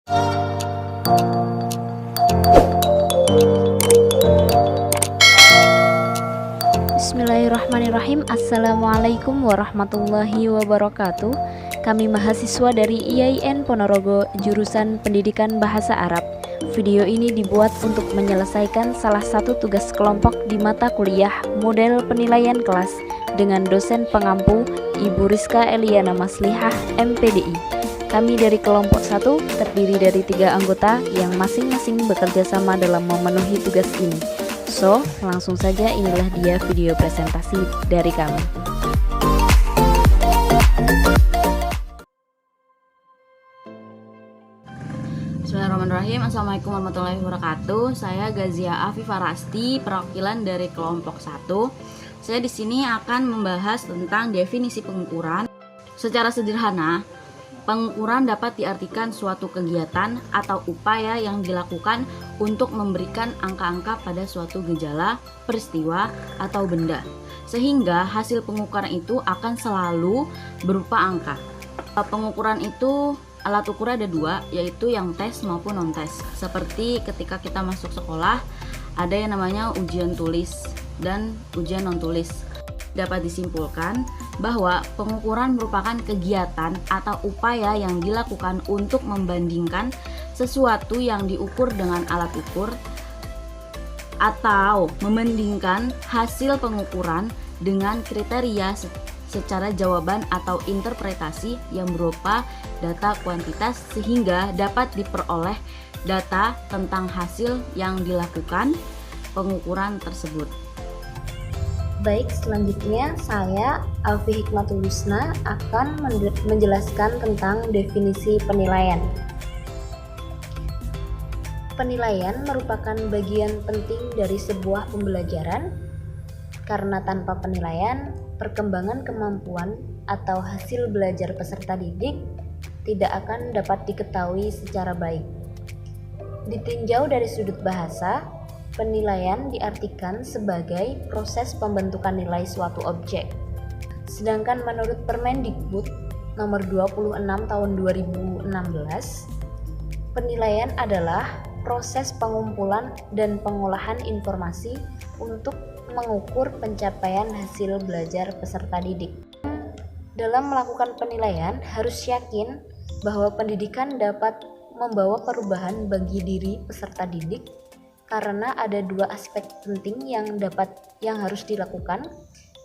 Bismillahirrahmanirrahim. Assalamualaikum warahmatullahi wabarakatuh. Kami mahasiswa dari IAIN Ponorogo jurusan Pendidikan Bahasa Arab. Video ini dibuat untuk menyelesaikan salah satu tugas kelompok di mata kuliah model penilaian kelas dengan dosen pengampu Ibu Rizka Eliana Maslihah MPDI. Kami dari kelompok 1 terdiri dari 3 anggota yang masing-masing bekerja sama dalam memenuhi tugas ini. So, langsung saja inilah dia video presentasi dari kami. Bismillahirrahmanirrahim. Assalamualaikum warahmatullahi wabarakatuh. Saya Gazia Afifah Rasti, perwakilan dari kelompok 1. Saya di sini akan membahas tentang definisi pengukuran. Secara sederhana, pengukuran dapat diartikan suatu kegiatan atau upaya yang dilakukan untuk memberikan angka-angka pada suatu gejala, peristiwa, atau benda, sehingga hasil pengukuran itu akan selalu berupa angka. Pengukuran itu alat ukur ada 2, yaitu yang tes maupun non-tes. Seperti ketika kita masuk sekolah, ada yang namanya ujian tulis dan ujian non-tulis. Dapat disimpulkan bahwa pengukuran merupakan kegiatan atau upaya yang dilakukan untuk membandingkan sesuatu yang diukur dengan alat ukur atau membandingkan hasil pengukuran dengan kriteria secara jawaban atau interpretasi yang berupa data kuantitas sehingga dapat diperoleh data tentang hasil yang dilakukan pengukuran tersebut. Baik, selanjutnya saya Alfi Hikmatul Husna akan menjelaskan tentang definisi penilaian. Penilaian merupakan bagian penting dari sebuah pembelajaran karena tanpa penilaian, perkembangan kemampuan atau hasil belajar peserta didik tidak akan dapat diketahui secara baik. Ditinjau dari sudut bahasa, penilaian diartikan sebagai proses pembentukan nilai suatu objek. Sedangkan menurut Permendikbud nomor 26 tahun 2016, penilaian adalah proses pengumpulan dan pengolahan informasi untuk mengukur pencapaian hasil belajar peserta didik. Dalam melakukan penilaian harus yakin bahwa pendidikan dapat membawa perubahan bagi diri peserta didik karena ada 2 aspek penting yang harus dilakukan,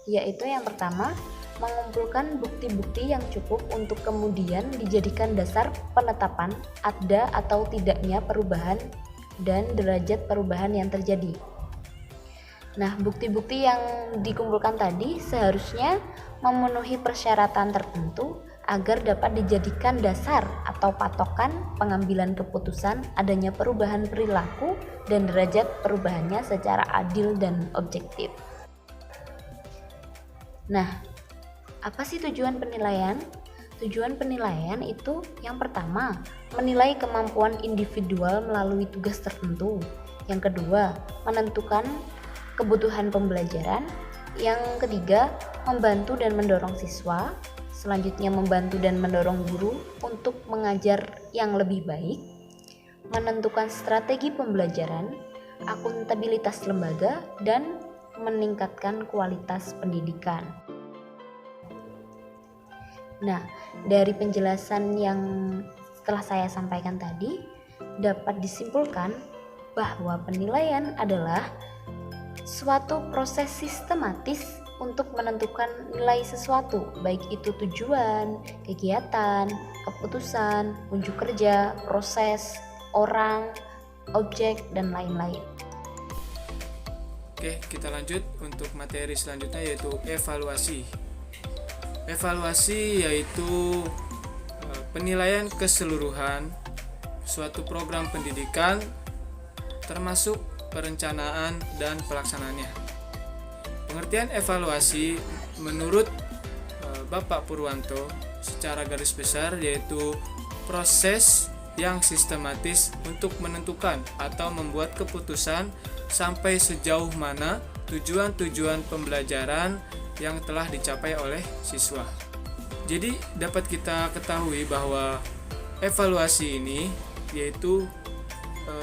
yaitu yang pertama, mengumpulkan bukti-bukti yang cukup untuk kemudian dijadikan dasar penetapan ada atau tidaknya perubahan dan derajat perubahan yang terjadi. Nah, bukti-bukti yang dikumpulkan tadi seharusnya memenuhi persyaratan tertentu agar dapat dijadikan dasar atau patokan pengambilan keputusan adanya perubahan perilaku dan derajat perubahannya secara adil dan objektif. Nah, apa sih tujuan penilaian? Tujuan penilaian itu yang pertama, menilai kemampuan individual melalui tugas tertentu. Yang kedua, menentukan kebutuhan pembelajaran. Yang ketiga, membantu dan mendorong siswa. Selanjutnya, membantu dan mendorong guru untuk mengajar yang lebih baik, menentukan strategi pembelajaran, akuntabilitas lembaga, dan meningkatkan kualitas pendidikan. Nah, dari penjelasan yang telah saya sampaikan tadi, dapat disimpulkan bahwa penilaian adalah suatu proses sistematis untuk menentukan nilai sesuatu, baik itu tujuan, kegiatan, keputusan, unjuk kerja, proses, orang, objek, dan lain-lain. Oke, kita lanjut untuk materi selanjutnya yaitu evaluasi. Evaluasi yaitu penilaian keseluruhan suatu program pendidikan termasuk perencanaan dan pelaksanaannya. Pengertian evaluasi menurut Bapak Purwanto secara garis besar yaitu proses yang sistematis untuk menentukan atau membuat keputusan sampai sejauh mana tujuan-tujuan pembelajaran yang telah dicapai oleh siswa. Jadi dapat kita ketahui bahwa evaluasi ini yaitu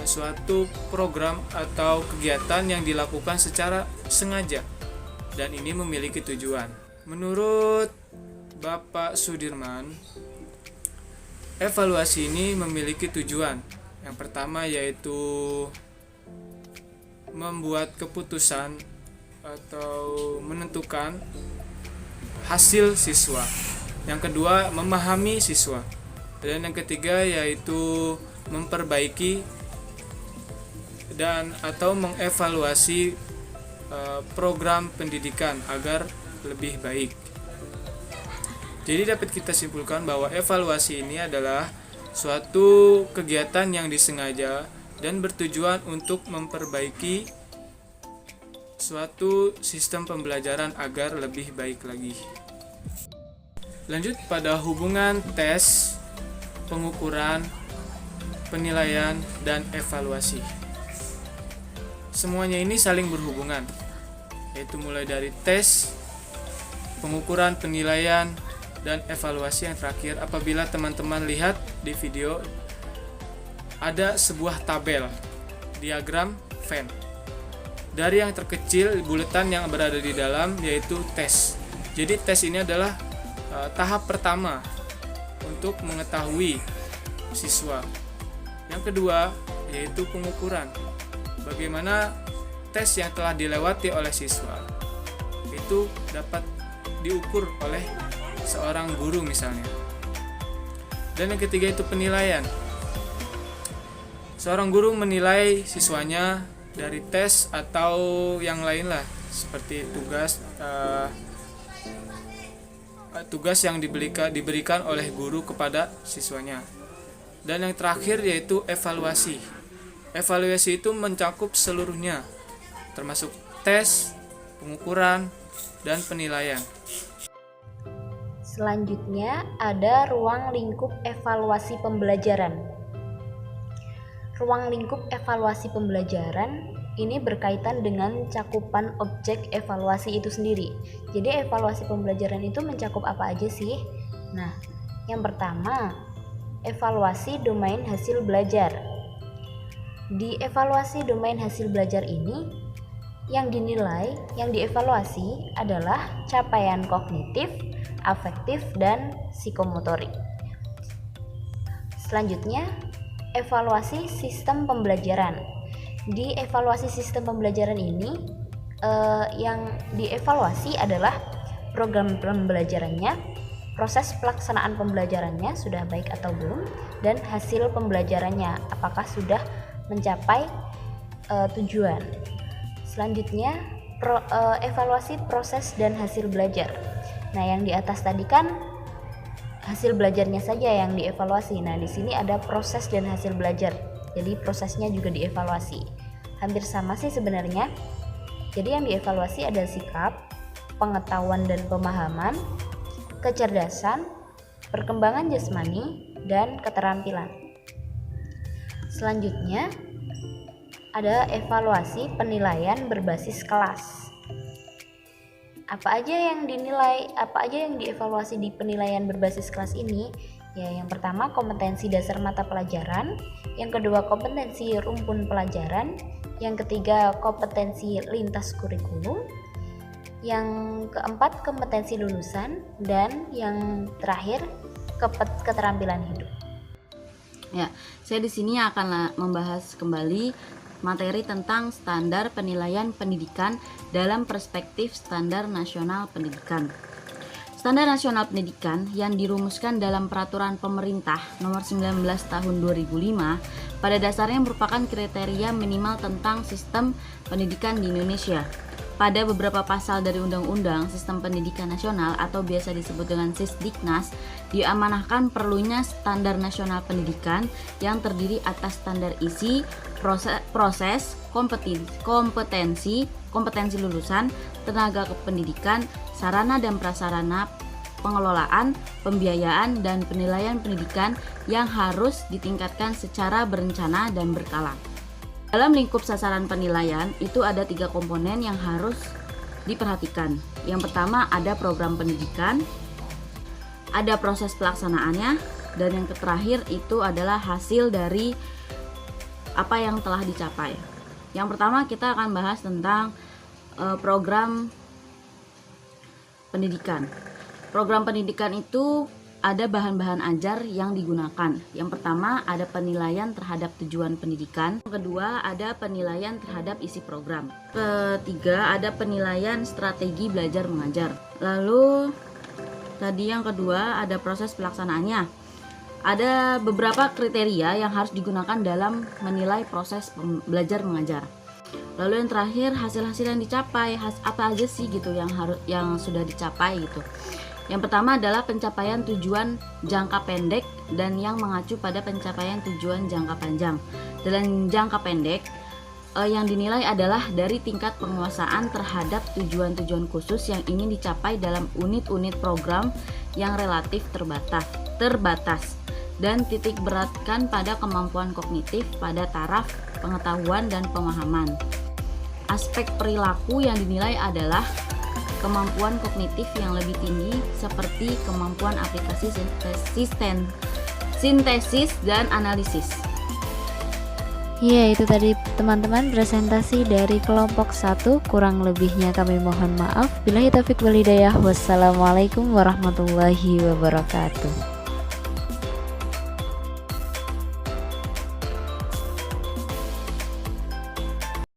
suatu program atau kegiatan yang dilakukan secara sengaja dan ini memiliki tujuan. Menurut Bapak Sudirman, evaluasi ini memiliki tujuan. Yang pertama yaitu membuat keputusan atau menentukan hasil siswa. Yang kedua, memahami siswa. Dan yang ketiga yaitu memperbaiki dan atau mengevaluasi program pendidikan agar lebih baik. Jadi dapat kita simpulkan bahwa evaluasi ini adalah suatu kegiatan yang disengaja dan bertujuan untuk memperbaiki suatu sistem pembelajaran agar lebih baik lagi. Lanjut pada hubungan tes, pengukuran, penilaian, dan evaluasi. Semuanya ini saling berhubungan, yaitu mulai dari tes, pengukuran, penilaian, dan evaluasi yang terakhir. Apabila teman-teman lihat di video, ada sebuah tabel, diagram Venn. Dari yang terkecil, buletan yang berada di dalam yaitu tes. Jadi tes ini adalah tahap pertama untuk mengetahui siswa. Yang kedua yaitu pengukuran. Bagaimana tes yang telah dilewati oleh siswa itu dapat diukur oleh seorang guru misalnya. Dan yang ketiga itu penilaian. Seorang guru menilai siswanya dari tes atau yang lain lah, seperti tugas yang diberikan oleh guru kepada siswanya. Dan yang terakhir yaitu evaluasi. Evaluasi itu mencakup seluruhnya, termasuk tes, pengukuran, dan penilaian. Selanjutnya ada ruang lingkup evaluasi pembelajaran. Ruang lingkup evaluasi pembelajaran ini berkaitan dengan cakupan objek evaluasi itu sendiri. Jadi evaluasi pembelajaran itu mencakup apa aja sih? Nah, yang pertama, evaluasi domain hasil belajar. Di evaluasi domain hasil belajar ini, yang dinilai, yang dievaluasi adalah capaian kognitif, afektif, dan psikomotorik. Selanjutnya, evaluasi sistem pembelajaran. Di evaluasi sistem pembelajaran ini, yang dievaluasi adalah program pembelajarannya, proses pelaksanaan pembelajarannya sudah baik atau belum, dan hasil pembelajarannya apakah sudah mencapai tujuan. Selanjutnya, evaluasi proses dan hasil belajar. Nah, yang di atas tadi kan hasil belajarnya saja yang dievaluasi. Nah, di sini ada proses dan hasil belajar. Jadi prosesnya juga dievaluasi. Hampir sama sih sebenarnya. Jadi yang dievaluasi ada sikap, pengetahuan dan pemahaman, kecerdasan, perkembangan jasmani, dan keterampilan. Selanjutnya ada evaluasi penilaian berbasis kelas. Apa aja yang dinilai, apa aja yang dievaluasi di penilaian berbasis kelas ini? Ya, yang pertama kompetensi dasar mata pelajaran, yang kedua kompetensi rumpun pelajaran, yang ketiga kompetensi lintas kurikulum, yang keempat kompetensi lulusan, dan yang terakhir keterampilan hidup. Ya, saya di sini akan membahas kembali materi tentang standar penilaian pendidikan dalam perspektif Standar Nasional Pendidikan. Standar Nasional Pendidikan yang dirumuskan dalam Peraturan Pemerintah Nomor 19 Tahun 2005 pada dasarnya merupakan kriteria minimal tentang sistem pendidikan di Indonesia. Pada beberapa pasal dari Undang-Undang Sistem Pendidikan Nasional atau biasa disebut dengan Sisdiknas, diamanahkan perlunya standar nasional pendidikan yang terdiri atas standar isi, proses, kompetensi lulusan, tenaga kependidikan, sarana dan prasarana, pengelolaan, pembiayaan, dan penilaian pendidikan yang harus ditingkatkan secara berencana dan berkala. Dalam lingkup sasaran penilaian, itu ada 3 komponen yang harus diperhatikan. Yang pertama ada program pendidikan, ada proses pelaksanaannya, Dan yang terakhir itu adalah hasil dari apa yang telah dicapai. Yang pertama kita akan bahas tentang program pendidikan. Program pendidikan itu ada bahan-bahan ajar yang digunakan. Yang pertama ada penilaian terhadap tujuan pendidikan. Yang kedua ada penilaian terhadap isi program. Ketiga ada penilaian strategi belajar mengajar. Lalu tadi yang kedua ada proses pelaksanaannya. Ada beberapa kriteria yang harus digunakan dalam menilai proses belajar mengajar. Lalu yang terakhir hasil-hasil yang dicapai, apa aja sih gitu yang sudah dicapai gitu. Yang pertama adalah pencapaian tujuan jangka pendek dan yang mengacu pada pencapaian tujuan jangka panjang. Dalam jangka pendek yang dinilai adalah dari tingkat penguasaan terhadap tujuan-tujuan khusus yang ingin dicapai dalam unit-unit program yang relatif terbatas dan titik beratkan pada kemampuan kognitif pada taraf pengetahuan dan pemahaman. Aspek perilaku yang dinilai adalah kemampuan kognitif yang lebih tinggi seperti kemampuan aplikasi sintesis dan analisis. Ya, itu tadi teman-teman presentasi dari kelompok 1. Kurang lebihnya kami mohon maaf. Billahi taufiq wal hidayah. Wassalamualaikum warahmatullahi wabarakatuh.